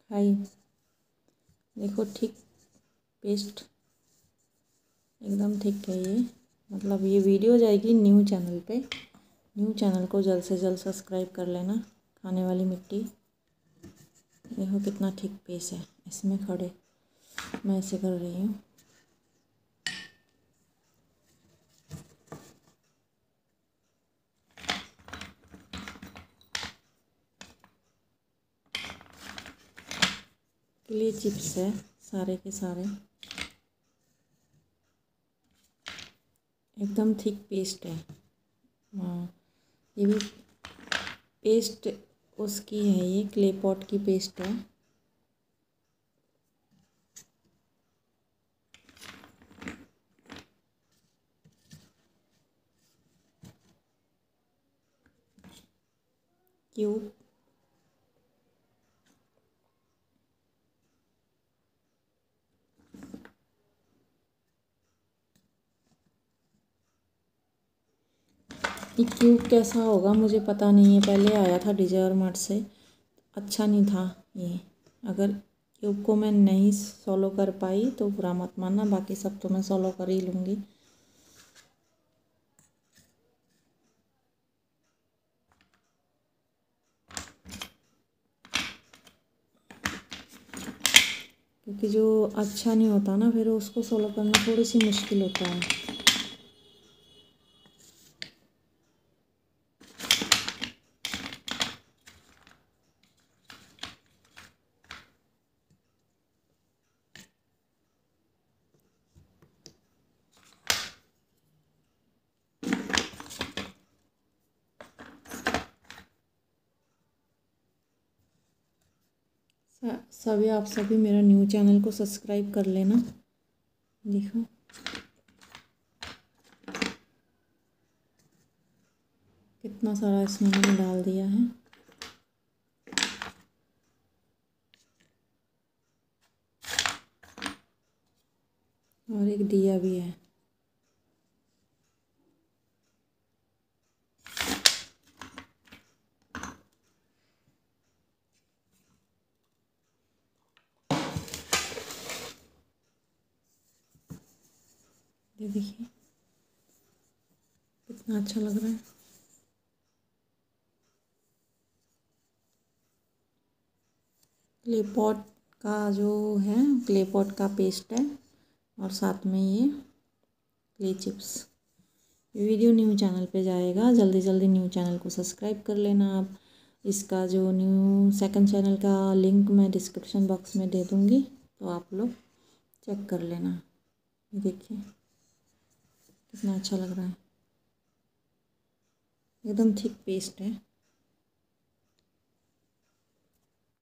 हाय, देखो ठीक पेस्ट एकदम ठीक है ये। मतलब ये वीडियो जाएगी न्यू चैनल पे। न्यू चैनल को जल्द से जल्द सब्सक्राइब कर लेना। खाने वाली मिट्टी, देखो कितना ठीक पेस्ट है इसमें। खड़े मैं ऐसे कर रही हूँ। क्ले चिप्स है सारे के सारे, एकदम थिक पेस्ट है। हाँ, ये भी पेस्ट उसकी है, ये क्ले पॉट की पेस्ट है। क्यूब ये क्यूब कैसा होगा मुझे पता नहीं है। पहले आया था डिजायर मार्ट से, अच्छा नहीं था ये। अगर क्यूब को मैं नहीं सॉलो कर पाई तो बुरा मत मानना, बाकी सब तो मैं सॉलो कर ही लूँगी। क्योंकि जो अच्छा नहीं होता ना, फिर उसको सॉलो करना थोड़ी सी मुश्किल होता है। सभी आप सभी मेरा न्यू चैनल को सब्सक्राइब कर लेना। देखो कितना सारा इसमें मैंने डाल दिया है। और एक दिया भी है। ये देखिए कितना अच्छा लग रहा है। क्ले पॉट का जो है, क्ले पॉट का पेस्ट है और साथ में ये clay chips. Video new channel पे जाएगा, जल्दी जल्दी न्यू चैनल को सब्सक्राइब कर लेना आप। इसका जो न्यू सेकंड चैनल का लिंक मैं डिस्क्रिप्शन बॉक्स में दे दूँगी, तो आप लोग चेक कर लेना। ये देखिए कितना अच्छा लग रहा है, एकदम थिक पेस्ट है।